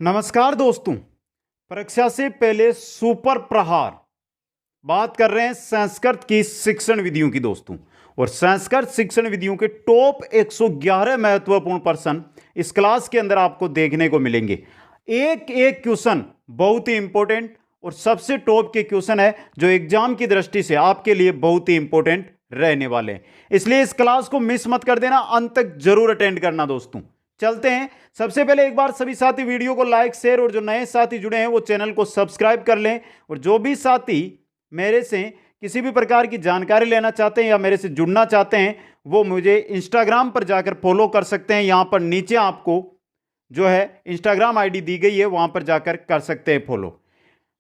नमस्कार दोस्तों। परीक्षा से पहले सुपर प्रहार बात कर रहे हैं संस्कृत की शिक्षण विधियों की दोस्तों। और संस्कृत शिक्षण विधियों के टॉप 111 महत्वपूर्ण प्रश्न इस क्लास के अंदर आपको देखने को मिलेंगे। एक एक क्वेश्चन बहुत ही इंपॉर्टेंट और सबसे टॉप के क्वेश्चन है जो एग्जाम की दृष्टि से आपके लिए बहुत ही इंपॉर्टेंट रहने वाले हैं। इसलिए इस क्लास को मिस मत कर देना, अंत तक जरूर अटेंड करना दोस्तों। चलते हैं। सबसे पहले एक बार सभी साथी वीडियो को लाइक शेयर और जो नए साथी जुड़े हैं वो चैनल को सब्सक्राइब कर लें। और जो भी साथी मेरे से किसी भी प्रकार की जानकारी लेना चाहते हैं या मेरे से जुड़ना चाहते हैं वो मुझे इंस्टाग्राम पर जाकर फॉलो कर सकते हैं। यहां पर नीचे आपको जो है इंस्टाग्राम आईडी दी गई है, वहां पर जाकर कर सकते हैं फॉलो।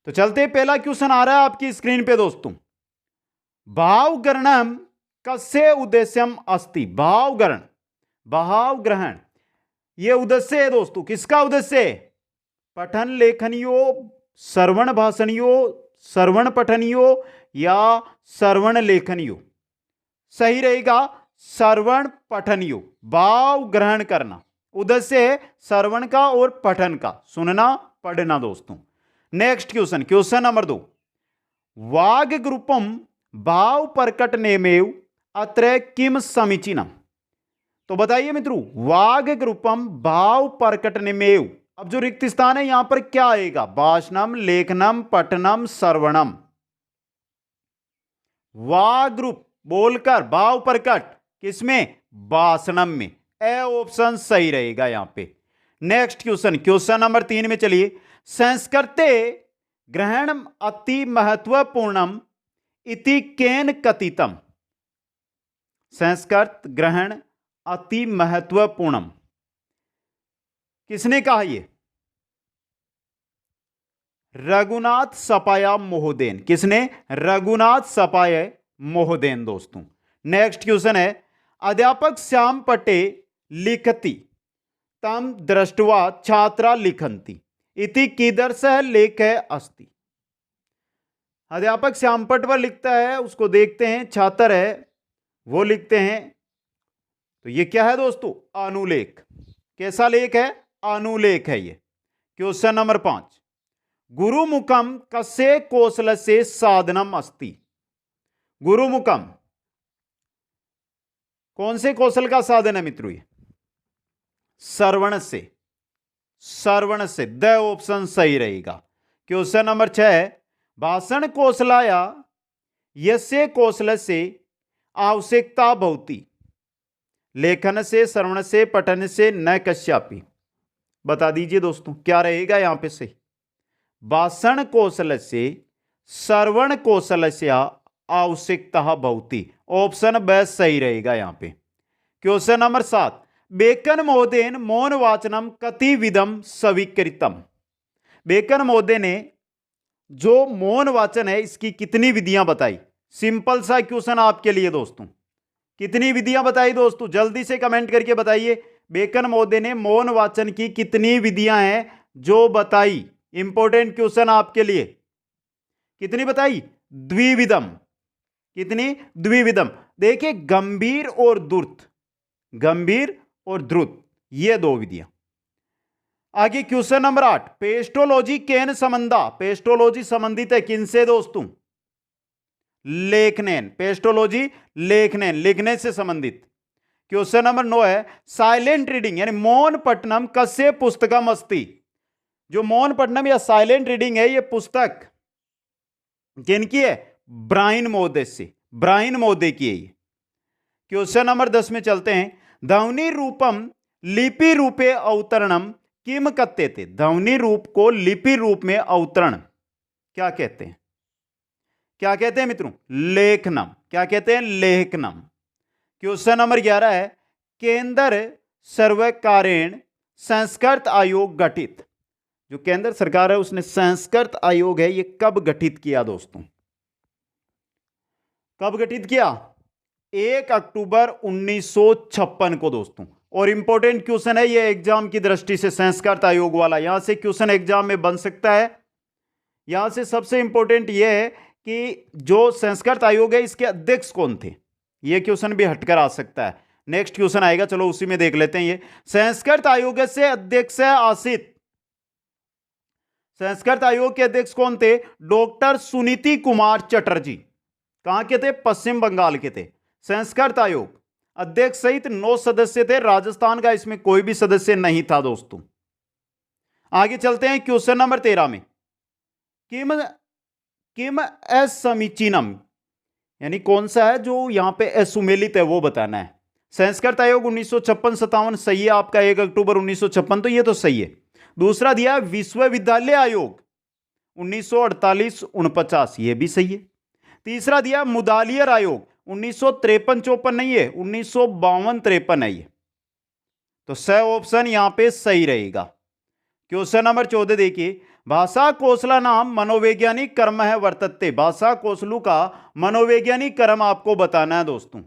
तो चलते हैं, पहला क्वेश्चन आ रहा है आपकी स्क्रीन पे दोस्तों। भावग्रहणम कस्य उद्देश्यम अस्ति। भाव ग्रहण ये उद्देश्य है दोस्तों। किसका उद्देश्य है? पठन लेखनियो, श्रवण भाषणियो, श्रवण पठनियो या श्रवण लेखनियो। सही रहेगा श्रवण पठनियो। भाव ग्रहण करना उद्देश्य है श्रवण का और पठन का, सुनना पढ़ना दोस्तों। Next question number 2। वाग ग्रुपम भाव प्रकटनेमेव अत्र किम समीचीनम। तो बताइए मित्रों, वाग ग्रुपम भाव प्रकटनेमेव। अब जो रिक्त स्थान है यहां पर क्या आएगा? भाषणम, लेखनम, पठनम, श्रवणम। वाग ग्रुप बोलकर भाव प्रकट किसमें? भाषणम में। ए ऑप्शन सही रहेगा यहां पे। नेक्स्ट क्वेश्चन नंबर 3 में चलिए। संस्कृते ग्रहण अति महत्वपूर्णम इति केन कथितम। संस्कृत ग्रहण अति महत्वपूर्णम किसने कहा? ये रघुनाथ सपाया महोदयन। किसने? रघुनाथ सपाया महोदयन दोस्तों। नेक्स्ट क्वेश्चन है। अध्यापक श्याम पटे लिखति तम दृष्ट्वा छात्रा लिखन्ति इति कीदर्शः लेखः अस्ति। अध्यापक श्याम पट पर लिखता है, उसको देखते हैं, छात्र है वो लिखते हैं। तो ये क्या है दोस्तों? अनुलेख। कैसा लेख है? अनुलेख है ये। Question number 5। गुरुमुखम कस्य कौशलस्य साधनम अस्ति। गुरुमुखम कौन से कौशल का साधन है मित्रों? ये श्रवण से। श्रवण से द ऑप्शन सही रहेगा। Question number 6। भाषण कौशलाया यस्य कौशलस्य आवश्यकता भवति। लेखन से, श्रवण से, पठन से न कस्यापि। बता दीजिए दोस्तों क्या रहेगा यहां पे सही? भाषण कौशल से, श्रवण कौशल से आवश्यकता भवति। ऑप्शन ब सही रहेगा यहां पे। Question number 7। बेकन महोदयन मौन वाचनम कति विधम स्वीकृतम। बेकन महोदय ने जो मौन वाचन है इसकी कितनी विधियां बताई? सिंपल सा क्वेश्चन आपके लिए दोस्तों। कितनी विधियां बताई दोस्तों? जल्दी से कमेंट करके बताइए। बेकन महोदय ने मौन वाचन की कितनी विधियां हैं जो बताई? इंपॉर्टेंट क्वेश्चन आपके लिए। कितनी बताई? द्विविधम। कितनी? द्विविधम। देखिए गंभीर और द्रुत, गंभीर और द्रुत ये दो विधियां। आगे क्वेश्चन नंबर 8। पेस्टोलॉजी केन संबंधा। पेस्टोलॉजी संबंधित है किनसे दोस्तों? लेखनेन। पेस्टोलॉजी लेखनेन, लिखने से संबंधित। क्वेश्चन नंबर 9 है। साइलेंट रीडिंग यानी मौन पठनम कस्य पुस्तकम अस्ति। जो मौन पठनम या साइलेंट रीडिंग है ये पुस्तक किनकी है? ब्रायन महोदय से। ब्रायन महोदय की है ये। क्वेश्चन नंबर 10 में चलते हैं। ध्वनि रूपम लिपि रूपे अवतरणम किम कथ्यते। ध्वनि रूप को लिपि रूप में अवतरण क्या कहते हैं? क्या कहते हैं मित्रों? लेखनम। क्या कहते हैं? लेखनम। क्वेश्चन नंबर 11 है। केंद्र सर्वकारेण संस्कृत आयोग गठित। जो केंद्र सरकार है उसने संस्कृत आयोग है ये कब गठित किया दोस्तों? कब गठित किया? 1 अक्टूबर 1956 को दोस्तों। और इंपॉर्टेंट क्वेश्चन है ये एग्जाम की दृष्टि से, संस्कृत आयोग वाला। यहां से क्वेश्चन एग्जाम में बन सकता है। यहां से सबसे इंपॉर्टेंट यह है कि जो संस्कृत आयोग है इसके अध्यक्ष कौन थे, यह क्वेश्चन भी हटकर आ सकता है। नेक्स्ट क्वेश्चन आएगा, चलो उसी में देख लेते हैं। ये संस्कृत आयोग से अध्यक्ष आसित संस्कृत आयोग के अध्यक्ष कौन थे? डॉक्टर सुनीति कुमार चटर्जी। कहां के थे? पश्चिम बंगाल के थे। संस्कृत आयोग अध्यक्ष सहित 9 सदस्य थे, राजस्थान का इसमें कोई भी सदस्य नहीं था दोस्तों। आगे चलते हैं क्वेश्चन नंबर 13 में। किम असमीचीनम यानी कौन सा है जो यहां पे असुमेलित है वो बताना है। संस्कृत आयोग 1956-57 सही है आपका, 1 अक्टूबर 1956, तो ये तो सही है। दूसरा दिया विश्वविद्यालय आयोग 1948-49, ये भी सही है। तीसरा दिया मुदालियर आयोग 1953-54 नहीं है, 1952-53 है ये, तो स ऑप्शन यहां पे सही रहेगा। क्वेश्चन नंबर 14 देखिए, भाषा कौशला नाम मनोवैज्ञानिक कर्म है वर्तते। भाषा कौशलू का मनोवैज्ञानिक कर्म आपको बताना है दोस्तों।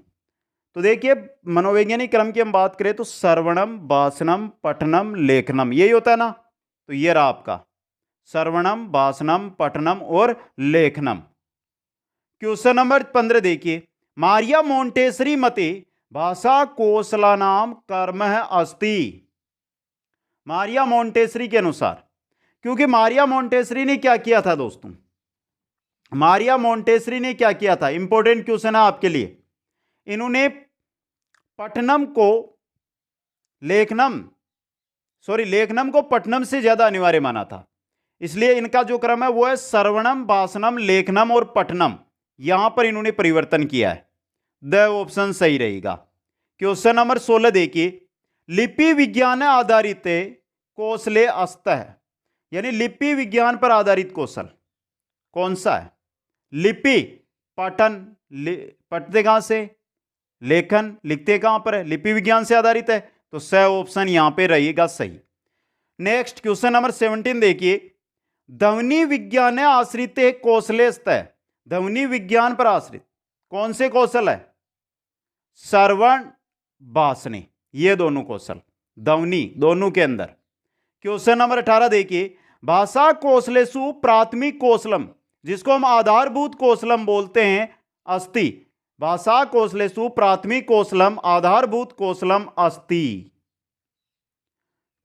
तो देखिए मनोवैज्ञानिक क्रम की हम बात करें तो श्रवणम, भाषणम, पठनम, लेखनम, यही होता है ना। तो ये रहा आपका श्रवणम, भाषणम, पठनम और लेखनम। क्वेश्चन नंबर 15 देखिए, मारिया मोंटेसरी मते भाषा कौशला नाम कर्म है अस्ति। मारिया मोंटेसरी के अनुसार, क्योंकि मारिया मोंटेसरी ने क्या किया था दोस्तों? मारिया मोंटेसरी ने क्या किया था? इंपॉर्टेंट क्वेश्चन है आपके लिए। इन्होंने पठनम को लेखनम को पठनम से ज्यादा अनिवार्य माना था, इसलिए इनका जो क्रम है वो है श्रवणम, भाषणम, लेखनम और पठनम। यहां पर इन्होंने परिवर्तन किया है, द ऑप्शन सही रहेगा। क्वेश्चन नंबर 16 देखिए, लिपि विज्ञान आधारित कौशले अस्त है, यानी लिपि विज्ञान पर आधारित कौशल कौन सा है? लिपि, पठन, पढ़ते कहां से, लेखन लिखते कहां पर है? लिपि विज्ञान से आधारित है, तो स ऑप्शन यहां पे रहेगा सही। नेक्स्ट क्वेश्चन नंबर 17 देखिए, ध्वनि विज्ञान आश्रित कौशलेस्त है। ध्वनि विज्ञान पर आश्रित कौन से कौशल है? श्रवण, भाषण, ये दोनों कौशल ध्वनि दोनों के अंदर। क्वेश्चन नंबर 18 देखिए, भाषा कौशलेषु प्राथमिक कौशलम, जिसको हम आधारभूत कौशलम बोलते हैं, अस्ति। भाषा कौशलेषु प्राथमिक कौशलम आधारभूत कौशलम अस्ति।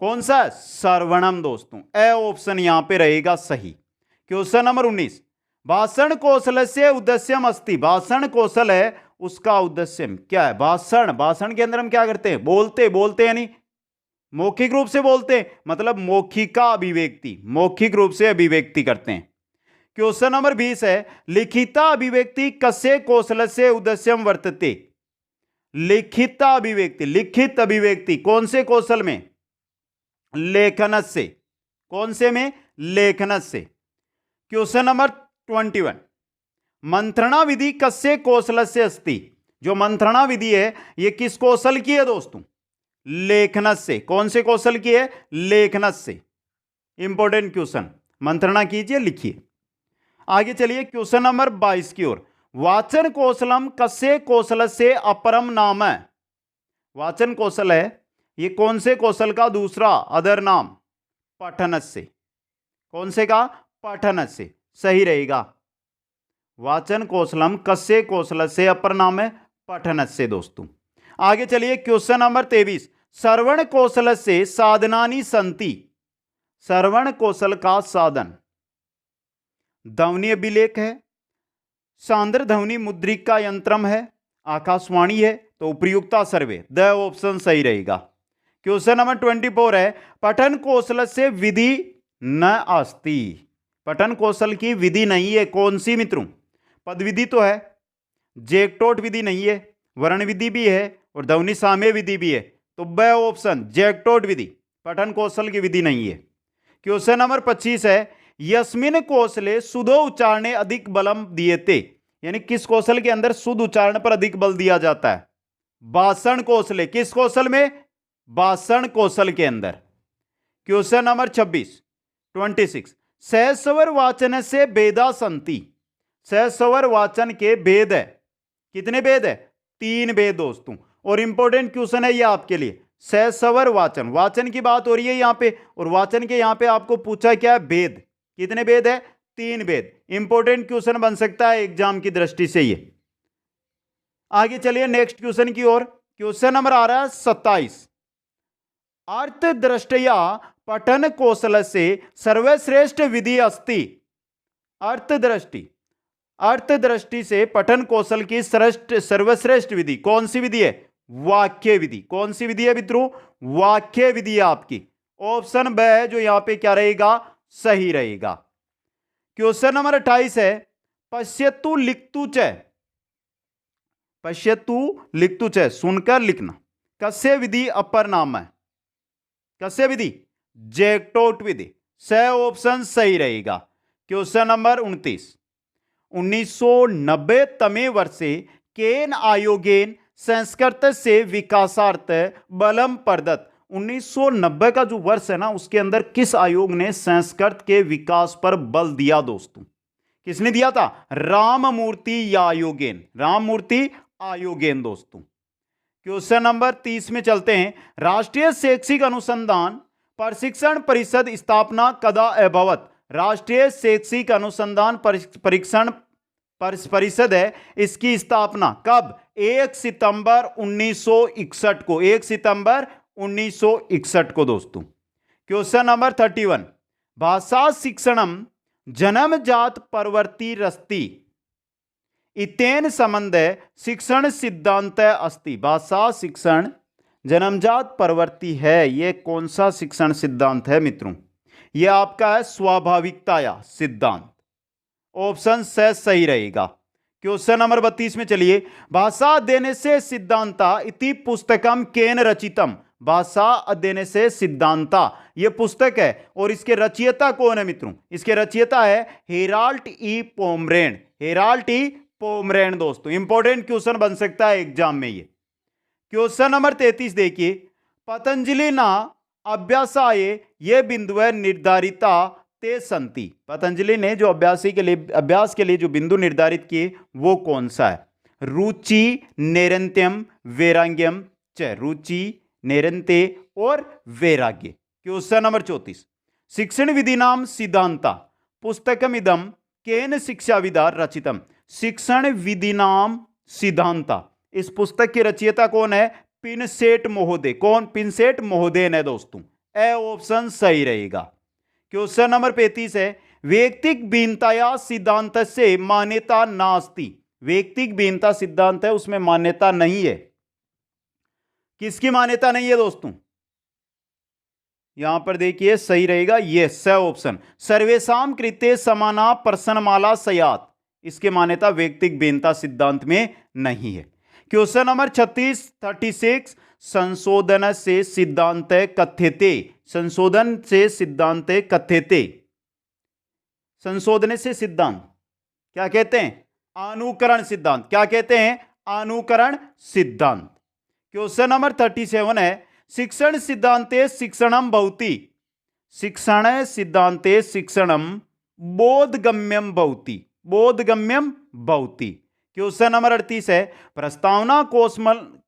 कौन सा? श्रवणम दोस्तों, ए ऑप्शन यहां पे रहेगा सही। क्वेश्चन नंबर 19, भाषण कौशल से उद्देश्यम अस्ति। भाषण कौशल है, उसका उद्देश्य क्या है? भाषण के अंदर हम क्या करते हैं? बोलते यानी मौखिक रूप से बोलते हैं, मतलब मौखिका अभिव्यक्ति, मौखिक रूप से अभिव्यक्ति करते हैं। क्वेश्चन नंबर 20 है, लिखिता अभिव्यक्ति कस्य कौशल से उद्देश्यम वर्तते। लिखिता अभिव्यक्ति, लिखित अभिव्यक्ति कौन से कौशल में? लेखन से। कौन से में? लेखन से। क्वेश्चन नंबर 21, मंत्रणा विधि कस्य कौशल से अस्ति। जो मंत्रणा विधि है ये किस कौशल की है दोस्तों? लेखन से। कौन से कौशल की है? लेखन से। इंपॉर्टेंट क्वेश्चन, मंत्रणा कीजिए, लिखिए। आगे चलिए क्वेश्चन नंबर 22 की ओर, वाचन कौशलम कस्य कौशल से अपरम नाम है। वाचन कौशल है, ये कौन से कौशल का दूसरा अदर नाम? पठन से। कौन से का? पठन से, सही रहेगा। वाचन कौशलम कस्य कौशल से अपर नाम है? पठन से दोस्तों। आगे चलिए क्वेश्चन नंबर 23, श्रवण कौशल से साधनानि संति। श्रवण कौशल का साधन ध्वनि अभिलेख है, सांद्र ध्वनि मुद्रिका यंत्रम है, आकाशवाणी है, तो उपयुक्ता सर्वे, द ऑप्शन सही रहेगा। क्वेश्चन नंबर 24 है, पठन कौशल से विधि न अस्ति। पठन कौशल की विधि नहीं है, कौन सी मित्रों? पद विधि तो है, जैकटॉट विधि नहीं है, वर्ण विधि भी है और ध्वनि साम्य विधि भी है, तो ब ऑप्शन जैकटॉट विधि पठन कौशल की विधि नहीं है। क्वेश्चन नंबर 25 है, यस्मिन कौशले शुद्ध उच्चारणे अधिक बलम दिएते। यानी किस कौशल के अंदर शुद्ध उच्चारण पर अधिक बल दिया जाता है? भाषण कौशल। किस कौशल में? भाषण कौशल के अंदर। क्वेश्चन नंबर 26 सहस्वर वाचन से भेदा संति। सहस्वर वाचन के भेद है, कितने भेद है? 3 भेद दोस्तों। और इंपॉर्टेंट क्वेश्चन है ये आपके लिए, सहस्वर वाचन, वाचन की बात हो रही है यहां पे, और वाचन के यहां पे आपको पूछा क्या है? भेद। कितने भेद है? 3 भेद। इंपॉर्टेंट क्वेश्चन बन सकता है एग्जाम की दृष्टि से ये। आगे चलिए नेक्स्ट क्वेश्चन की ओर। क्वेश्चन नंबर आ रहा है 27, अर्थ दृष्टया पठन कौशल से सर्वश्रेष्ठ विधि अस्ति। अर्थदृष्टि, अर्थदृष्टि से पठन कौशल की सर्वश्रेष्ठ विधि कौन सी विधि है? वाक्य विधि। कौन सी विधि है मित्रों? वाक्य विधि है आपकी। ऑप्शन ब है जो यहां पे क्या रहेगा? सही रहेगा। क्वेश्चन नंबर 28 है पश्यतु लिखतु च। पश्यतु लिखतु च सुनकर लिखना कस्य विधि अपर नाम है? कस्य विधि? जैक्टोट विधि। स ऑप्शन सही रहेगा। क्वेश्चन नंबर 29 1990 तमे वर्षे केन आयोगेन संस्कृत से विकासार्थ बलम प्रदत्त। 1990 का जो वर्ष है ना, उसके अंदर किस आयोग ने संस्कृत के विकास पर बल दिया दोस्तों? किसने दिया था? राममूर्ति आयोगेन। राममूर्ति आयोगेन दोस्तों। क्वेश्चन नंबर 30 में चलते हैं। राष्ट्रीय शैक्षिक अनुसंधान प्रशिक्षण परिषद स्थापना कदा अभवत। राष्ट्रीय शैक्षिक अनुसंधान परीक्षण परिषद है, इसकी स्थापना कब? 1 सितंबर 1961 को। 1 सितंबर 1961 को दोस्तों। क्वेश्चन नंबर 31 भाषा शिक्षणम जन्मजात प्रवृत्ति रस्ति इतेन संबंध शिक्षण सिद्धांत अस्ति। भाषा शिक्षण जन्मजात प्रवृत्ति है, यह कौन सा शिक्षण सिद्धांत है मित्रों? यह आपका है स्वाभाविकता सिद्धांत। ऑप्शन से सही रहेगा। क्वेश्चन नंबर 32 में चलिए। भाषा अध्ययन से सिद्धांता इति पुस्तकम केन रचितम। भाषा अध्ययन से सिद्धांता यह पुस्तक है और इसके रचयिता कौन है मित्रों? इसके रचयिता है हेराल्ड ई पोमरेन। हेराल्ड ई पोमरेन दोस्तों। इंपॉर्टेंट क्वेश्चन बन सकता है एग्जाम में ये। क्वेश्चन नंबर 33 देखिए। पतंजलि ना अभ्यासाय ये बिंदु निर्धारिता ते संति। पतंजलि ने जो अभ्यास के लिए जो बिंदु निर्धारित किए वो कौन सा है? रुचि, नैरंत्यम, वैराग्यम च। रुचि, नैरंत्य और वैराग्य। क्वेश्चन नंबर 34 शिक्षण विधि नाम सिद्धांता पुस्तकमिदम केन शिक्षाविदा रचितम। शिक्षण विधि नाम सिद्धांता, इस पुस्तक के रचयिता कौन है? पिनसेट महोदय। कौन? पिनसेट महोदय ने दोस्तों। ए ऑप्शन सही रहेगा। क्वेश्चन नंबर 35 है वैयक्तिक भिन्नताया सिद्धांत से मान्यता नास्ति। वैयक्तिक भिन्नता सिद्धांत है, उसमें मान्यता नहीं है। किसकी मान्यता नहीं है दोस्तों? यहां पर देखिए सही रहेगा ये स ऑप्शन। सर्वेशाम कृते समाना प्रश्नमाला सयात, इसकी मान्यता वैयक्तिक भिन्नता सिद्धांत में नहीं है। क्वेश्चन नंबर 36 संशोधन से सिद्धांत कथ्यते। संशोधन से सिद्धांत कथ्यते। संशोधन से सिद्धांत क्या कहते हैं? अनुकरण सिद्धांत। क्या कहते हैं? अनुकरण सिद्धांत। क्वेश्चन नंबर 37 है शिक्षण सिद्धांते शिक्षणम भवति। शिक्षण सिद्धांते शिक्षणम बोधगम्यम भवति। बोधगम्यम भवति। क्वेश्चन नंबर 38 है प्रस्तावना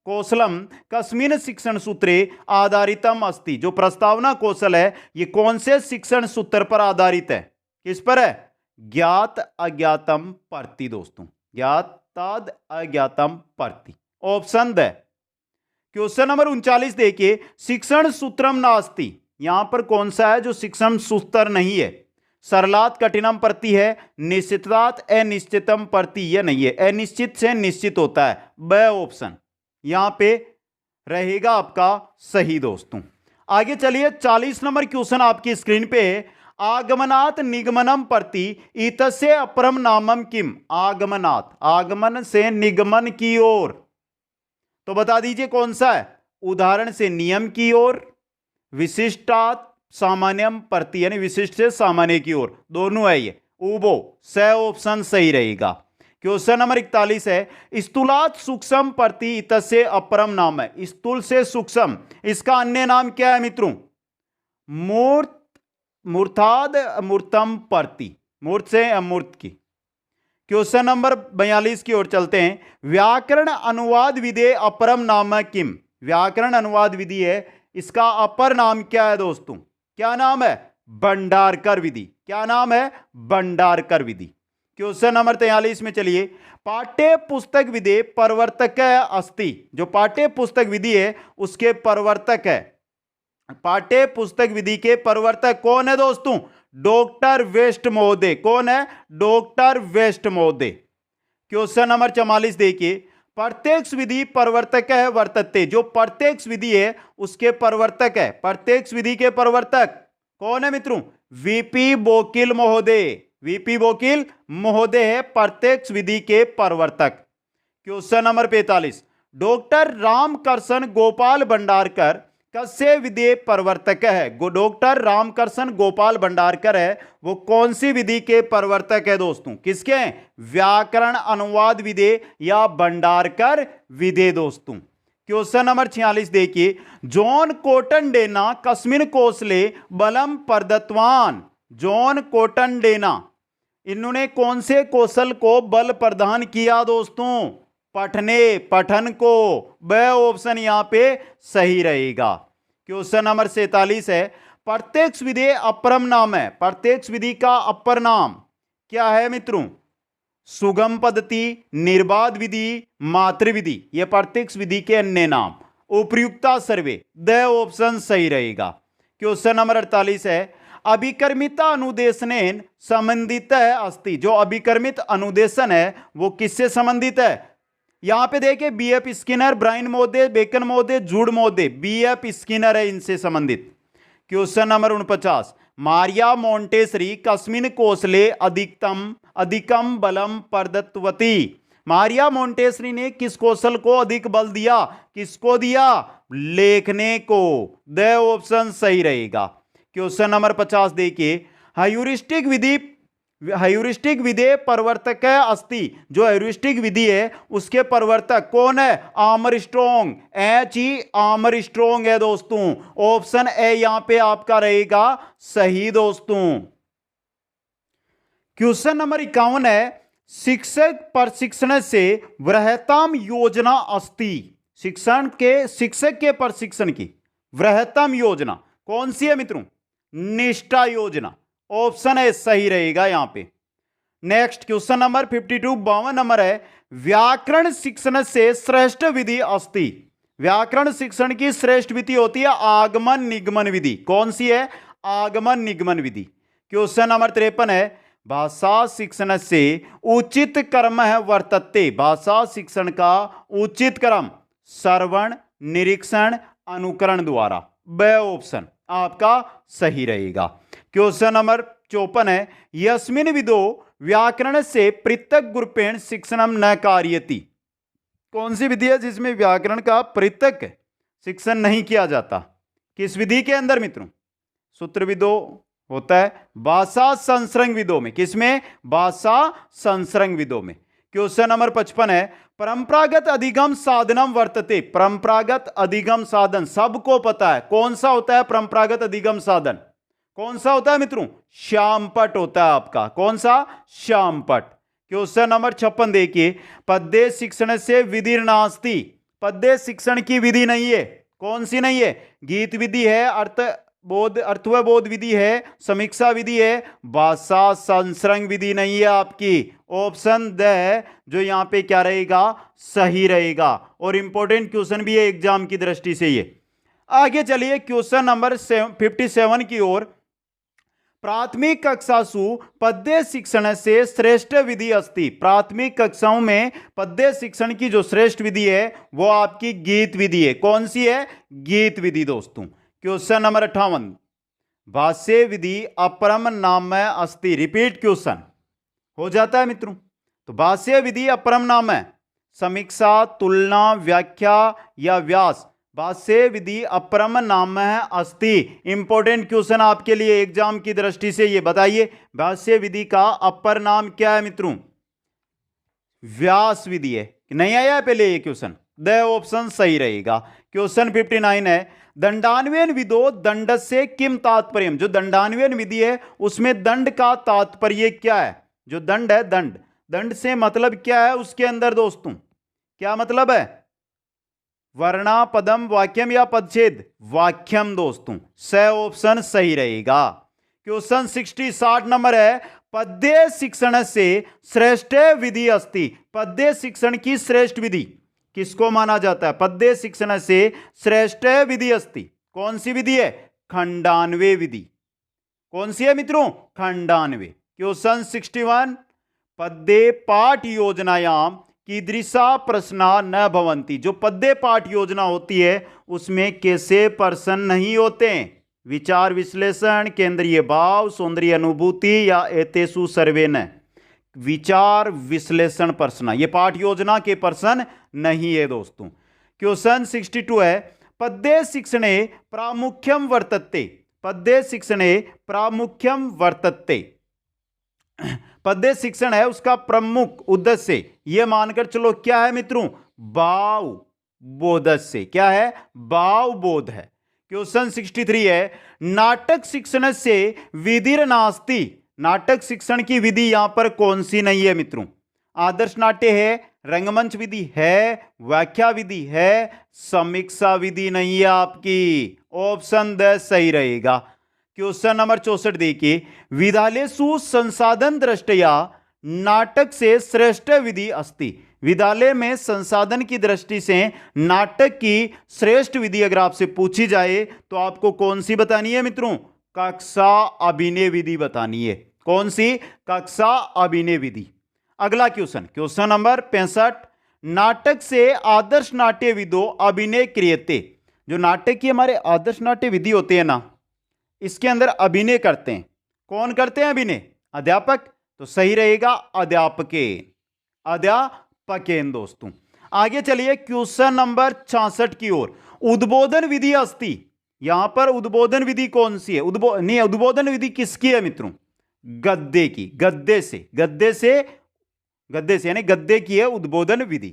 कौशलम कस्मिन शिक्षण सूत्रे आधारितम अस्ति। जो प्रस्तावना कौशल है ये कौन से शिक्षण सूत्र पर आधारित है? किस पर है? ज्ञात अज्ञातम प्रति दोस्तों। ज्ञाताद अज्ञातम प्रति। Option the. क्वेश्चन नंबर 39 देखिए शिक्षण सूत्रम नास्ति। यहां पर कौन सा है जो शिक्षण सूत्र नहीं है? सरलात कठिनम प्रति है, निश्चितात अनिश्चितम प्रति यह नहीं है। अनिश्चित से निश्चित होता है, ब ऑप्शन यहां पे रहेगा आपका सही दोस्तों। आगे चलिए 40 नंबर क्वेश्चन आपकी स्क्रीन पे है आगमनात् निगमनम प्रति इतस्य अपरम नामम किम। आगमनात्, आगमन से निगमन की ओर, तो बता दीजिए कौन सा है? उदाहरण से नियम की ओर, विशिष्टात् सामान्यम प्रति यानी विशिष्ट से सामान्य की ओर, दोनों है ये। उबो स ऑप्शन सही रहेगा। क्वेश्चन नंबर 41 है स्थूलात् सूक्ष्म प्रति इतस्य अपरम नाम है। स्थूल से सूक्ष्म इसका अन्य नाम क्या है मित्रों? मूर्त, मूर्ताद अमूर्तम प्रति, मूर्त से अमूर्त की। क्वेश्चन नंबर 42 की ओर चलते हैं व्याकरण अनुवाद विधि अपरम नाम किम। व्याकरण अनुवाद विधि है, इसका अपर नाम क्या है दोस्तों? क्या नाम है? भंडारकर विधि। क्या नाम है? भंडारकर विधि। क्वेश्चन नंबर 43 में चलिए पाठ्य पुस्तक विधि प्रवर्तक अस्ति। जो पाठ्य पुस्तक विधि है उसके प्रवर्तक है पाठ्य पुस्तक विधि के प्रवर्तक कौन है दोस्तों? डॉक्टर वेस्ट महोदय। कौन है? डॉक्टर वेस्ट महोदय। क्वेश्चन नंबर 44 देखिए, प्रत्यक्ष विधि प्रवर्तक है वर्तते। जो प्रत्यक्ष विधि है उसके प्रवर्तक है, प्रत्यक्ष विधि के प्रवर्तक कौन है मित्रों? वीपी बोकिल महोदय। वीपी बोकिल महोदय है प्रत्यक्ष विधि के प्रवर्तक। Question number 45, doctor Ramakrishna Gopal Bhandarkar कस्य विधि प्रवर्तक है? डॉक्टर रामकृष्ण गोपाल भंडारकर है, वो कौन सी विधि के प्रवर्तक है दोस्तों? किसके हैं? व्याकरण अनुवाद विधि या भंडारकर विधि दोस्तों। क्वेश्चन नंबर 46 देखिए, जॉन कोटनडेना कस्मिन कोसले बलम प्रदत्तवान। जॉन कोटनडेना, इन्होंने कौन से कौशल को बल प्रदान किया दोस्तों? पठन को। वह ऑप्शन यहां पे सही रहेगा। क्वेश्चन नंबर 47 है, प्रत्यक्ष विधि अपरम नाम है। प्रत्यक्ष विधि का अपर नाम क्या है मित्रों? सुगम पद्धति, निर्बाध विधि, मातृ विधि। यह प्रत्यक्ष विधि के अन्य नाम। उपयुक्ता सर्वे, द ऑप्शन सही रहेगा। क्वेश्चन नंबर 48 है, अभिकर्मिता अनुदेशनेन संबंधित है अस्ति। जो अभिकर्मित अनुदेशन है वो किससे संबंधित है? यहां पे देखिए बीएफ स्किनर, ब्राइन महोदय, बेकन महोदय, जूड महोदय, बीएफ स्किनर है इनसे संबंधित। क्वेश्चन नंबर 49, मारिया मोंटेसरी कस्मिन कोसले अधिकम बलम प्रदत्तवती। मारिया मोंटेसरी ने किस कौशल को अधिक बल दिया? किसको दिया? लेखने को। द ऑप्शन सही रहेगा। क्वेश्चन नंबर 50 देखिए, ह्यूरिस्टिक विधि प्रवर्तक है अस्ति। जो ह्यूरिस्टिक विधि है उसके प्रवर्तक कौन है? आर्मस्ट्रॉन्ग। आर्मस्ट्रॉन्ग है दोस्तों। ऑप्शन ए यहां पे आपका रहेगा सही दोस्तों। क्वेश्चन नंबर 51 है, शिक्षक प्रशिक्षण से वृहत्तम योजना अस्ति। शिक्षक के प्रशिक्षण की वृहत्तम योजना कौन सी है मित्रों? निष्ठा योजना। ऑप्शन है सही रहेगा यहां पे। नेक्स्ट क्वेश्चन नंबर 52, 52 नंबर है, व्याकरण शिक्षण से श्रेष्ठ विधि अस्ति। व्याकरण शिक्षण की श्रेष्ठ विधि होती है आगमन निगमन विधि। कौन सी है? आगमन निगमन विधि। क्वेश्चन नंबर 53 है, भाषा शिक्षण से उचित क्रम है वर्तते। भाषा शिक्षण का उचित क्रम श्रवण, निरीक्षण, अनुकरण द्वारा। वह ऑप्शन आपका सही रहेगा। क्वेश्चन नंबर 54 है, यस्मिन विदो व्याकरण से पृथक रूपेण शिक्षणम न कार्यति। कौन सी विधि है जिसमें व्याकरण का पृथक शिक्षण नहीं किया जाता? किस विधि के अंदर मित्रों? सूत्र विदो होता है भाषा संसर्ग विदो में। किसमें? भाषा संसर्ग विदो में। क्वेश्चन नंबर 55 है, परंपरागत अधिगम साधनम वर्तते। परंपरागत अधिगम साधन सबको पता है कौन सा होता है? परंपरागत अधिगम साधन कौन सा होता है मित्रों? श्यामपट होता है आपका। कौन सा? श्यामपट। क्वेश्चन नंबर 56 देखिए, पद्य शिक्षण से विधि नास्ति। पद्य शिक्षण की विधि नहीं है। कौन सी नहीं है? गीत विधि है, अर्थवबोध विधि है, समीक्षा विधि है, भाषा संसर्ग विधि नहीं है आपकी। ऑप्शन द है जो यहां पे क्या रहेगा? सही रहेगा। और इंपॉर्टेंट क्वेश्चन भी है एग्जाम की दृष्टि से ये। आगे चलिए क्वेश्चन नंबर 57 की ओर, प्राथमिक कक्षासु पद्य शिक्षण से श्रेष्ठ विधि अस्ति। प्राथमिक कक्षाओं में पद्य शिक्षण की जो श्रेष्ठ विधि है वो आपकी गीत विधि है। कौन सी है? गीत विधि दोस्तों। क्वेश्चन नंबर 58, भाष्य विधि अपरम नाम अस्ति। रिपीट क्वेश्चन हो जाता है मित्रों। तो भाष्य विधि अपरम नाम है समीक्षा, तुलना, व्याख्या या व्यास। भाष्य विधि अपरम नाम अस्ति। इंपॉर्टेंट क्वेश्चन आपके लिए एग्जाम की दृष्टि से ये बताइए, भाष्य विधि का अपर नाम क्या है मित्रों? व्यास विधि है। नहीं आया है पहले ये क्वेश्चन? द ऑप्शन सही रहेगा। क्वेश्चन 59 है, दंडान्वयन विदो दंड से किम तात्पर्य। जो दंडान्वयन विधि है उसमें दंड का तात्पर्य क्या है? जो दंड है, दंड से मतलब क्या है उसके अंदर दोस्तों? क्या मतलब है? वर्णा, पदम, वाक्यम या पदच्छेद? वाक्यम दोस्तों। स ऑप्शन सही रहेगा। क्वेश्चन 60 नंबर है, पद्य शिक्षण से श्रेष्ठ विधि अस्ति। पद्य शिक्षण की श्रेष्ठ विधि किसको माना जाता है? पद्य शिक्षण से श्रेष्ठ विधि अस्ति कौन सी विधि है? खंडान्वय विधि। कौन सी है मित्रों? खंडान्वय। क्वेश्चन 61, पद्ये पाठ योजनायां कीदृशा प्रश्ना न भवन्ति। जो पद्य पाठ योजना होती है उसमें कैसे प्रश्न नहीं होते हैं? विचार विश्लेषण, केंद्रीय भाव, सौंदर्य अनुभूति या एतेषु सर्वेन। विचार विश्लेषण प्रश्न, ये पाठ योजना के प्रश्न नहीं है दोस्तों। क्वेश्चन 62 है, पद्य शिक्षणे प्रामुख्यम वर्तते। पद्य शिक्षणे प्रामुख्यम वर्तते। पद्य शिक्षण है उसका प्रमुख उद्देश्य यह मानकर चलो क्या है मित्रों? भाव बोध से। क्या है? भाव बोध है। क्वेश्चन 63 है, नाटक शिक्षण से विधिर नास्ति। नाटक शिक्षण की विधि यहां पर कौन सी नहीं है मित्रों? आदर्श नाट्य है, रंगमंच विधि है, व्याख्या विधि है, समीक्षा विधि नहीं है आपकी। ऑप्शन द सही रहेगा। क्वेश्चन नंबर 64 देखिए, विद्यालयेषु संसाधन दृष्टया नाटक से श्रेष्ठ विधि अस्ति। विद्यालय में संसाधन की दृष्टि से नाटक की श्रेष्ठ विधि अगर आपसे पूछी जाए तो आपको कौन सी बतानी है मित्रों? कक्षा अभिनय विधि बतानी है। कौन सी? कक्षा अभिनय विधि। अगला क्वेश्चन, क्वेश्चन नंबर 65, नाटक से आदर्श नाट्य विदो अभिनय क्रियते। जो नाटक की हमारे आदर्श नाट्य विधि होते हैं ना, इसके अंदर अभिनय करते हैं। कौन करते हैं अभिनय? अध्यापक। तो सही रहेगा अध्यापके। अध्यापकेन दोस्तों। आगे चलिए क्वेश्चन नंबर 66 की ओर। उद्बोधन विधि अस्ति। यहां पर उद्बोधन विधि कौन सी है? उद्बोधन विधि किसकी है मित्रों? गद्य की। गद्य से यानी गद्य की है उद्बोधन विधि।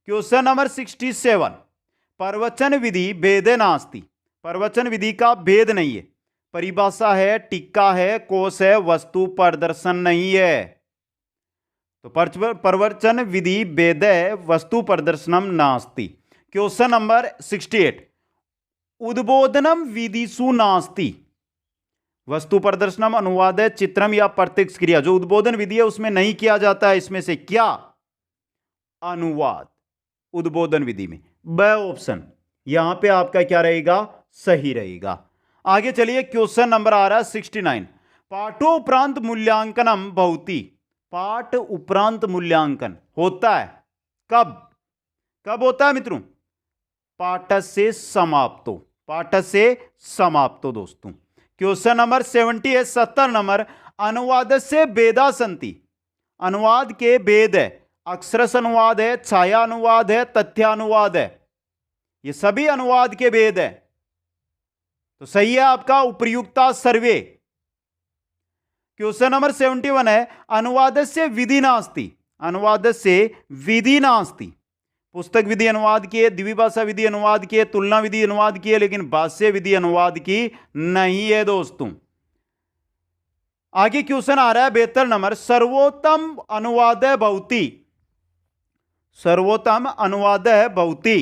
क्वेश्चन नंबर 67, प्रवचन विधि भेदे नास्ति। प्रवचन विधि का भेद नहीं है। परिभाषा है, टीका है, कोश है, वस्तु प्रदर्शन नहीं है। तो प्रवचन विधि भेद वस्तु प्रदर्शनम नास्ति। क्वेश्चन नंबर 68, उद्बोधनम विधिषु नास्ति। वस्तु प्रदर्शनम, अनुवाद है, चित्रम या प्रत्यक्ष क्रिया। जो उद्बोधन विधि है उसमें नहीं किया जाता है इसमें से क्या? अनुवाद। उद्बोधन विधि में ब ऑप्शन यहां पे आपका क्या रहेगा? सही रहेगा। आगे चलिए क्वेश्चन नंबर आ रहा है 69, पाठों उपरांत मूल्यांकनम भवति। पाठ उपरांत मूल्यांकन होता है कब? कब होता है मित्रों? पाठ से समाप्तो। पाठ से समाप्तो दोस्तों। क्वेश्चन नंबर 70 है, 70 नंबर, अनुवाद से भेदा संति। अनुवाद के भेद है। अक्षरश अनुवाद है, छाया अनुवाद है, तथ्यानुवाद है। ये सभी अनुवाद के भेद है। तो सही है आपका उपर्युक्ता सर्वे। क्वेश्चन नंबर 71 है, अनुवाद से विधि नास्ति। अनुवाद से विधि नास्ति। पुस्तक विधि अनुवाद की है, द्विभाषा विधि अनुवाद की है, तुलना विधि अनुवाद की है, लेकिन भाष्य विधि अनुवाद की नहीं है दोस्तों। आगे क्वेश्चन आ रहा है 72 नंबर, सर्वोत्तम अनुवाद भवति। सर्वोत्तम अनुवाद भवति।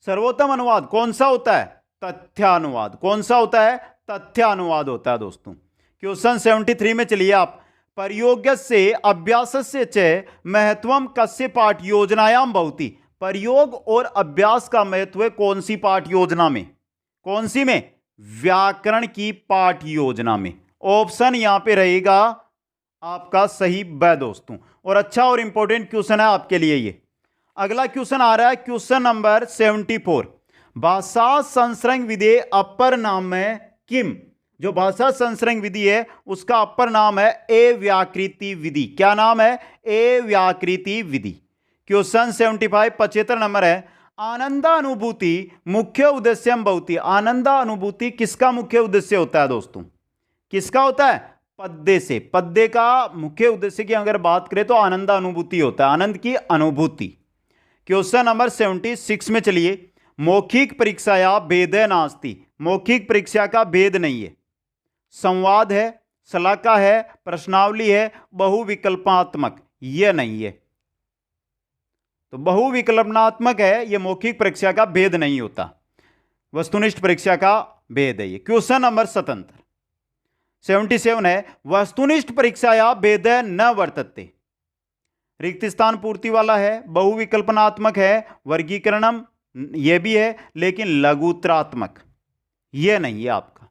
सर्वोत्तम अनुवाद कौन सा होता है? तथ्यानुवाद। कौन सा होता है? तथ्यानुवाद होता है दोस्तों। क्वेश्चन 73 में चलिए आप, प्रयोग से अभ्यास से च महत्वम कस्य पाठ योजनायाम भवति। प्रयोग और अभ्यास का महत्व कौन सी पाठ योजना में? कौन सी में? व्याकरण की पाठ योजना में। ऑप्शन यहां पे रहेगा आपका सही ब दोस्तों। और अच्छा और इंपॉर्टेंट क्वेश्चन है आपके लिए ये। अगला क्वेश्चन आ रहा है क्वेश्चन नंबर 74, भाषा संसर्ग विधि अपर नाम है किम। जो भाषा संसर्ग विधि है उसका अपर नाम है ए व्याकृति विधि। क्या नाम है? ए व्याकृति विधि। क्वेश्चन 75 75 नंबर है, आनंदानुभूति मुख्य उद्देश्यम भवति। आनंदानुभूति किसका मुख्य उद्देश्य होता है दोस्तों? किसका होता है? पद्य से। पद्य का मुख्य उद्देश्य की अगर बात करें तो आनंदानुभूति होता है, आनंद की अनुभूति। क्वेश्चन नंबर 76 में चलिए, मौखिक परीक्षा या भेद नास्ति। मौखिक परीक्षा का भेद नहीं है। संवाद है, सलाका है, प्रश्नावली है, बहुविकल्पात्मक यह नहीं है। तो बहुविकल्पनात्मक है, यह मौखिक परीक्षा का भेद नहीं होता, वस्तुनिष्ठ परीक्षा का भेद है ये। क्वेश्चन नंबर 77 है, वस्तुनिष्ठ परीक्षा या भेद न वर्तते। रिक्त स्थान पूर्ति वाला है, बहुविकल्पनात्मक है, वर्गीकरणम ये भी है लेकिन लघुत्रात्मक, ये नहीं है आपका।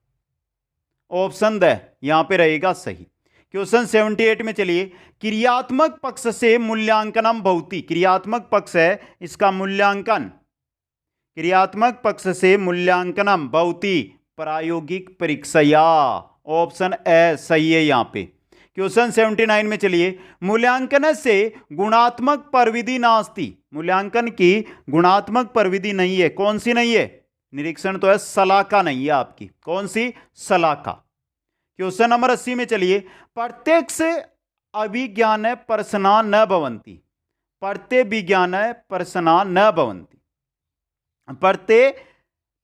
ऑप्शन द यहां पे रहेगा सही। क्वेश्चन 78 में चलिए, क्रियात्मक पक्ष से मूल्यांकनम भवति। क्रियात्मक पक्ष है, इसका मूल्यांकन, क्रियात्मक पक्ष से मूल्यांकनम भवति प्रायोगिक परीक्षया। ऑप्शन ए सही है यहां पे। क्वेश्चन 79 में चलिए, मूल्यांकन से गुणात्मक प्रविधि नास्ति। मूल्यांकन की गुणात्मक प्रविधि नहीं है। कौन सी नहीं है? निरीक्षण तो है, सलाका नहीं है आपकी। कौन सी? सलाका। क्वेश्चन नंबर 80 में चलिए, प्रत्यक्ष अभिज्ञान प्रश्ना न भवन्ति। प्रत्यय विज्ञान प्रश्ना न भवन्ति।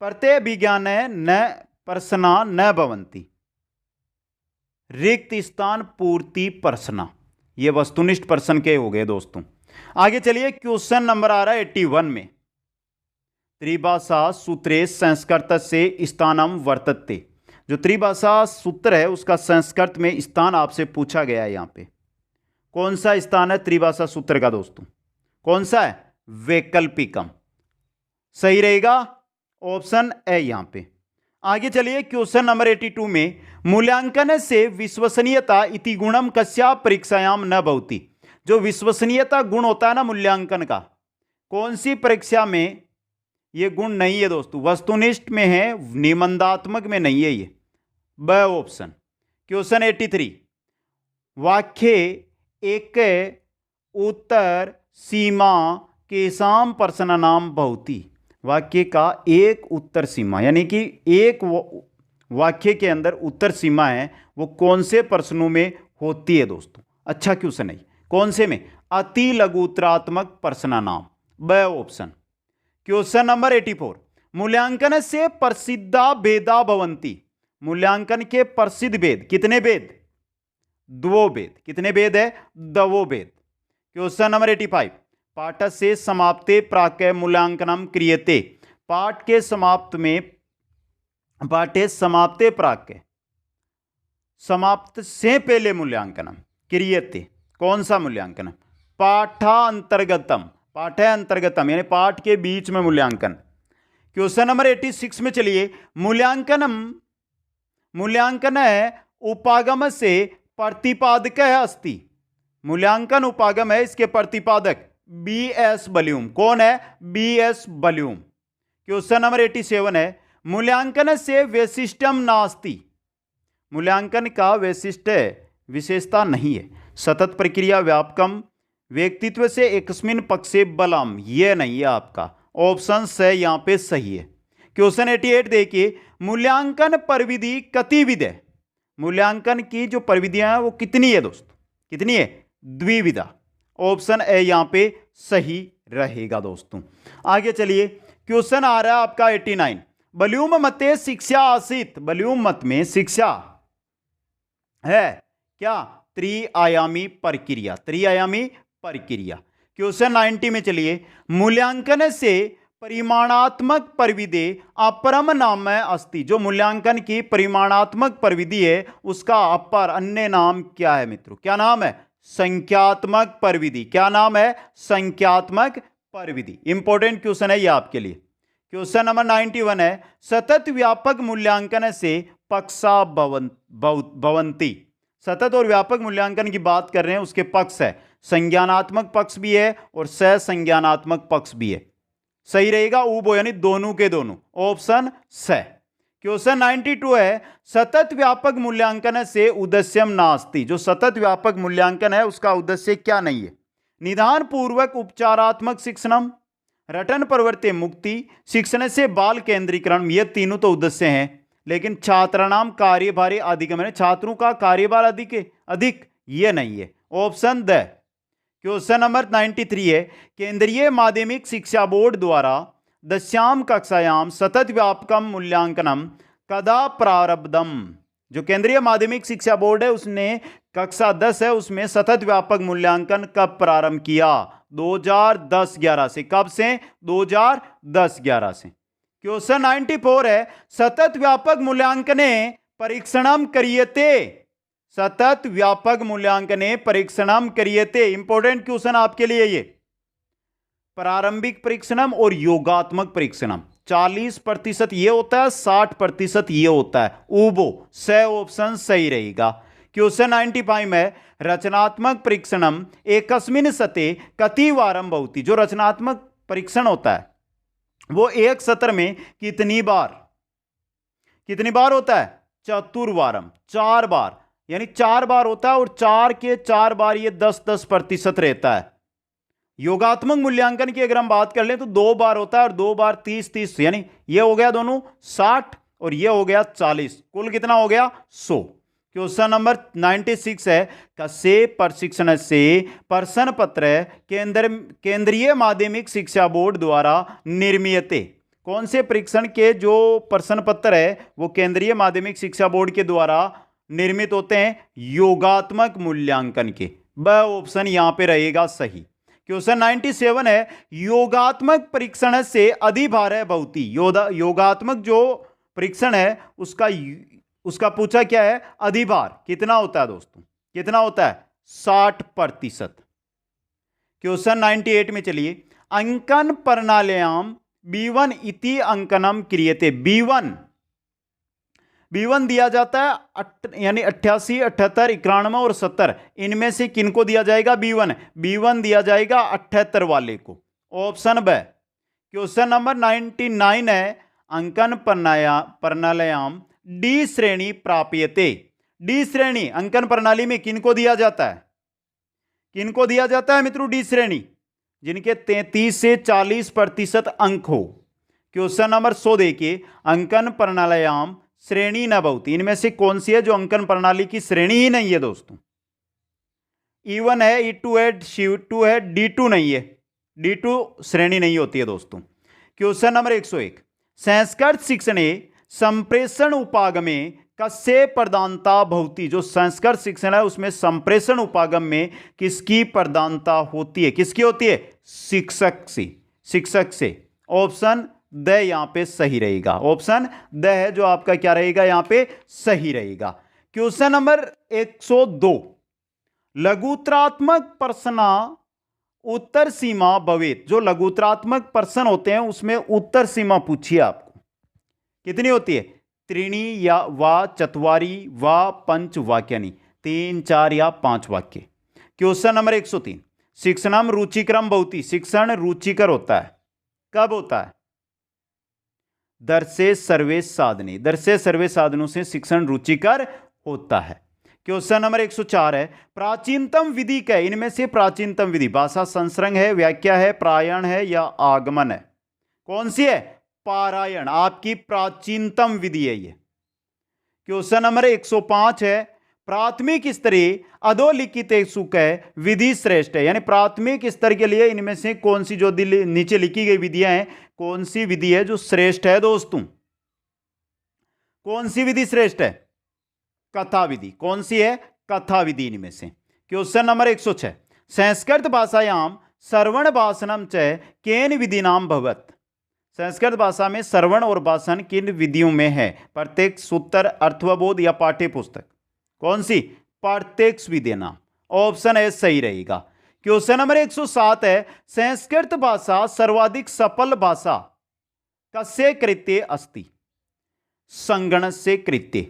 प्रत्यय विज्ञान न प्रश्ना न भवन्ति। रिक्त स्थान पूर्ति प्रश्न, ये वस्तुनिष्ठ प्रश्न के हो गए दोस्तों। आगे चलिए, क्वेश्चन नंबर आ रहा है 81 में, त्रिभाषा सूत्रे संस्कृत से स्थानम वर्तते। जो त्रिभाषा सूत्र है उसका संस्कृत में स्थान आपसे पूछा गया है। यहां पे कौन सा स्थान है त्रिभाषा सूत्र का दोस्तों? कौन सा है? वैकल्पिकम। सही रहेगा ऑप्शन ए यहां पे। आगे चलिए, क्वेश्चन नंबर 82 में, मूल्यांकन से विश्वसनीयता इति गुणम कस्या परीक्षायाम न भवति। जो विश्वसनीयता गुण होता है ना मूल्यांकन का, कौन सी परीक्षा में ये गुण नहीं है दोस्तों? वस्तुनिष्ठ में है, निबंधात्मक में नहीं है ये। ब ऑप्शन। क्वेश्चन 83, वाक्य एक उत्तर सीमा केसाम प्रश्न नाम भवति। वाक्य का एक उत्तर सीमा, यानी कि एक वाक्य के अंदर उत्तर सीमा है, वो कौन से प्रश्नों में होती है दोस्तों? अच्छा क्वेश्चन है। कौन से में? अति लघुत्रात्मक प्रश्न नाम। ब ऑप्शन। क्वेश्चन नंबर 84, मूल्यांकन से प्रसिद्धा भेदा भवन्ति। मूल्यांकन के प्रसिद्ध भेद, कितने भेद? दो भेद। कितने भेद है? दो भेद। क्वेश्चन नंबर 85, पाठ से समाप्ते प्राक मूल्यांकनम क्रियते। पाठ के समाप्त में, पाठे समाप्ते प्राक, समाप्त से पहले मूल्यांकनम क्रियते। कौन सा मूल्यांकन? पाठांतर्गतम। पाठांतर्गतम यानी पाठ के बीच में मूल्यांकन। क्वेश्चन नंबर 86 में चलिए, मूल्यांकन उपागम से प्रतिपादक अस्ति। मूल्यांकन उपागम है, इसके प्रतिपादक बीएस बल्यूम। कौन है? बीएस बल्यूम। क्वेश्चन नंबर 87 है, मूल्यांकन से वैशिष्ट्यम नास्ति। मूल्यांकन का वैशिष्ट विशेषता नहीं है। सतत प्रक्रिया व्यापकम व्यक्तित्व से एकस्मिन पक्षे बलम, यह नहीं है आपका। ऑप्शन से यहां पे सही है। क्वेश्चन 88 देखिए, मूल्यांकन प्रविधि कतिविध है। मूल्यांकन की जो प्रविधियां हैं वो कितनी है दोस्तों? कितनी है? द्विविधा। ऑप्शन ए यहां पे सही रहेगा दोस्तों। आगे चलिए, क्वेश्चन आ रहा है आपका 89, बल्यूम मते शिक्षा आसित। बल्यूम मत में शिक्षा है क्या? त्रिआयामी प्रक्रिया। त्रिआयामी प्रक्रिया। क्वेश्चन 90 में चलिए, मूल्यांकन से परिमाणात्मक प्रविधि अपरम नाम अस्ति। जो मूल्यांकन की परिमाणात्मक प्रविधि है उसका अपर अन्य नाम क्या है मित्रों? क्या नाम है? संख्यात्मक प्रविधि। क्या नाम है? संख्यात्मक प्रविधि। इंपॉर्टेंट क्वेश्चन है ये आपके लिए। क्वेश्चन नंबर 91 है, सतत व्यापक मूल्यांकन से पक्षा भवन्ति। सतत और व्यापक मूल्यांकन की बात कर रहे हैं, उसके पक्ष है। संज्ञानात्मक पक्ष भी है और ससंज्ञानात्मक पक्ष भी है। सही रहेगा उबो, यानी दोनों के दोनों। ऑप्शन स। क्वेश्चन 92 है, सतत व्यापक मूल्यांकन से उद्देश्यम नास्ति। जो सतत व्यापक मूल्यांकन है उसका उद्देश्य क्या नहीं है? निदान पूर्वक उपचारात्मक शिक्षणम, रटन प्रवृत्ति मुक्ति, शिक्षण से बाल केंद्रीकरण, ये तीनों तो उद्देश्य हैं। लेकिन छात्राणाम कार्यभारी अधिगम, छात्रों का कार्यभार अधिक ये नहीं है। Option the. क्वेश्चन नंबर 93 है, केंद्रीय माध्यमिक शिक्षा बोर्ड द्वारा 10वीं कक्षायाम सतत व्यापकम मूल्यांकनम कदा प्रारब्धम। जो केंद्रीय माध्यमिक शिक्षा बोर्ड है उसने कक्षा 10 है उसमें सतत व्यापक मूल्यांकन कब प्रारंभ किया? 2010-11 से। कब से? 2010-11 से। क्वेश्चन 94 है, सतत व्यापक मूल्यांकने परीक्षणम करियते। सतत व्यापक मूल्यांकने परीक्षणम करियते। इंपॉर्टेंट क्वेश्चन आपके लिए ये। प्रारंभिक परीक्षणम और योगात्मक परीक्षणम। 40% ये होता है, 60% ये होता है। उबो से ऑप्शन सही रहेगा। क्वेश्चन 95 है, रचनात्मक परीक्षणम एकस्मिन सते कति वारम भवति। जो रचनात्मक परीक्षण होता है वो एक सत्र में कितनी बार होता है? चतुर्वारम, 4 बार, यानी 4 बार होता है और 4 के 4 बार ये 10% रहता है। योगात्मक मूल्यांकन की अगर हम बात कर लें तो 2 बार होता है और 2 बार 30, यानी ये हो गया दोनों 60 और ये हो गया 40, कुल कितना हो गया? 100। क्वेश्चन नंबर 96 है, कसे प्रशिक्षण से प्रश्न पत्र केंद्रीय माध्यमिक शिक्षा बोर्ड द्वारा निर्मियते। कौन से परीक्षण के जो प्रश्न पत्र है वो केंद्रीय माध्यमिक शिक्षा बोर्ड के द्वारा निर्मित होते हैं? योगात्मक मूल्यांकन के। वह ऑप्शन यहां पे रहेगा सही। क्वेश्चन 97 है, योगात्मक परीक्षण से अधिभार भवति। योगात्मक जो परीक्षण है उसका पूछा क्या है? अधिभार कितना होता है दोस्तों? कितना होता है? 60%। क्वेश्चन 98 में चलिए, अंकन प्रणाल्याम B1 इति अंकनम क्रियते। B1 दिया जाता है, यानी 88, 78, 91 और 70, इनमें से किनको दिया जाएगा? B1 दिया जाएगा 78 वाले को, ऑप्शन ब। क्वेश्चन नंबर 99 है, अंकन प्रणाल्याम डी श्रेणी प्राप्यते। डी श्रेणी अंकन प्रणाली में किनको दिया जाता है? किनको दिया जाता है मित्रों डी श्रेणी? जिनके 33 से 40% अंक हो। क्वेश्चन नंबर 100 देखिए, अंकन प्रणाल्याम श्रेणी न भवति। इनमें से कौन सी है जो अंकन प्रणाली की श्रेणी ही नहीं है दोस्तों? E1 है, E2 है, C2 है, D2 नहीं है। D2 श्रेणी नहीं होती है दोस्तों। क्वेश्चन नंबर 101, संस्कृत शिक्षणे संप्रेषण उपागमे कस्य प्रधानता भवति। जो संस्कृत शिक्षण है उसमें संप्रेषण उपागम में किसकी प्रधानता होती है? किसकी होती है? शिक्षक से। ऑप्शन द यहां पे सही रहेगा। ऑप्शन द है जो आपका क्या रहेगा? यहां पे सही रहेगा। क्वेश्चन नंबर 102, लघुत्रात्मक प्रश्न उत्तर सीमा भवेत। जो लघुत्रात्मक प्रश्न होते हैं उसमें उत्तर सीमा पूछिए आपको कितनी होती है? त्रीणी या वा चत्वारी वा पंच वाक्यानि, 3, 4 या 5 वाक्य। क्वेश्चन नंबर 103, शिक्षणम रुचिकरम भवति। शिक्षण रुचिकर होता है कब होता है? दर्शे सर्वे साधने। दर्शे सर्वे साधनों से शिक्षण रुचिकर होता है। क्वेश्चन नंबर 104 है, प्राचीनतम विधि क्या है? इनमें से प्राचीनतम विधि भाषा संसर्ग है, व्याख्या है, प्रायण है या आगमन है? कौन सी है? पारायण आपकी प्राचीनतम विधि है ये। क्वेश्चन नंबर 105 है, प्राथमिक स्तरीय अधोलिखित सुख है विधि श्रेष्ठ है। यानी प्राथमिक स्तर के लिए इनमें से कौन सी जो नीचे लिखी गई विधियां हैं, कौन सी विधि है जो श्रेष्ठ है दोस्तों? कौन सी विधि श्रेष्ठ है? कथा विधि। कौन सी है? कथा विधि इनमें से। क्वेश्चन नंबर 106, संस्कृत भाषायाम श्रवण भाषणम च केन विधि नाम भवत। संस्कृत भाषा में श्रवण और भाषण किन विधियों में है? प्रत्यक्ष, उत्तर, अर्थवबोध या पाठ्य पुस्तक? कौन सी? प्रत्यक्ष विधि नाम। ऑप्शन ए सही रहेगा। क्वेश्चन नंबर 107 है, संस्कृत भाषा सर्वाधिक सफल भाषा कस्य कृत्य अस्ति। संगणक से कृत्य।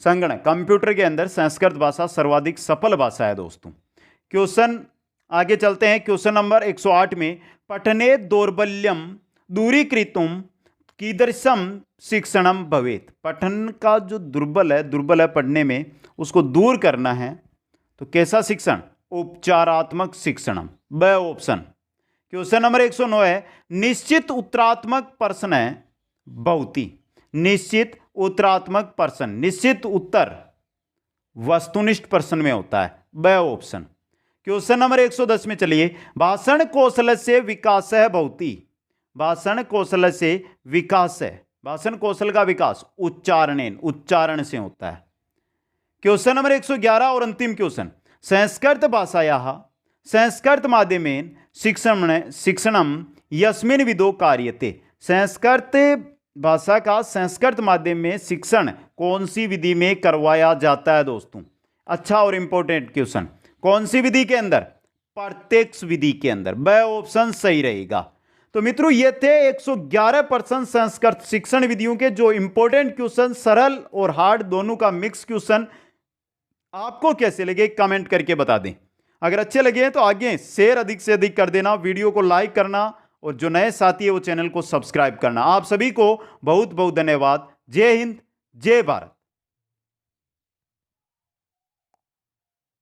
संगणक कंप्यूटर के अंदर संस्कृत भाषा सर्वाधिक सफल भाषा है दोस्तों। क्वेश्चन आगे चलते हैं। क्वेश्चन नंबर 108 में, पठने दौर्बल्यम दूरीकृतुम कीदृशम शिक्षणम भवेत। पठन का जो दुर्बल है पढ़ने में, उसको दूर करना है तो कैसा शिक्षण? उपचारात्मक शिक्षणम। ब ऑप्शन। क्वेश्चन नंबर 109 है, निश्चित उत्तरात्मक प्रश्न है भवति। निश्चित उत्तरात्मक प्रश्न, निश्चित उत्तर वस्तुनिष्ठ प्रश्न में होता है। ब ऑप्शन। क्वेश्चन नंबर 110 में चलिए, भाषण कौशल से विकास है भवति। भाषण कौशल से विकास है। भाषण कौशल का विकास उच्चारण से होता है। क्वेश्चन नंबर 111 और अंतिम क्वेश्चन, संस्कृत भाषायाः संस्कृत माध्यमेन शिक्षणम यस्मिन् विधौ कार्यते। संस्कृत भाषा का संस्कृत माध्यम में शिक्षण कौन सी विधि में करवाया जाता है दोस्तों? अच्छा और इंपॉर्टेंट क्वेश्चन, कौन सी विधि के अंदर? प्रत्यक्ष विधि के अंदर। ब ऑप्शन सही रहेगा। तो मित्रों ये थे 111% संस्कृत शिक्षण विधियों के जो इंपॉर्टेंट क्वेश्चन, सरल और हार्ड दोनों का मिक्स क्वेश्चन। आपको कैसे लगे कमेंट करके बता दें। अगर अच्छे लगे तो आगे शेयर अधिक से अधिक कर देना, वीडियो को लाइक करना और जो नए साथी है वो चैनल को सब्सक्राइब करना। आप सभी को बहुत बहुत धन्यवाद। जय हिंद, जय भारत।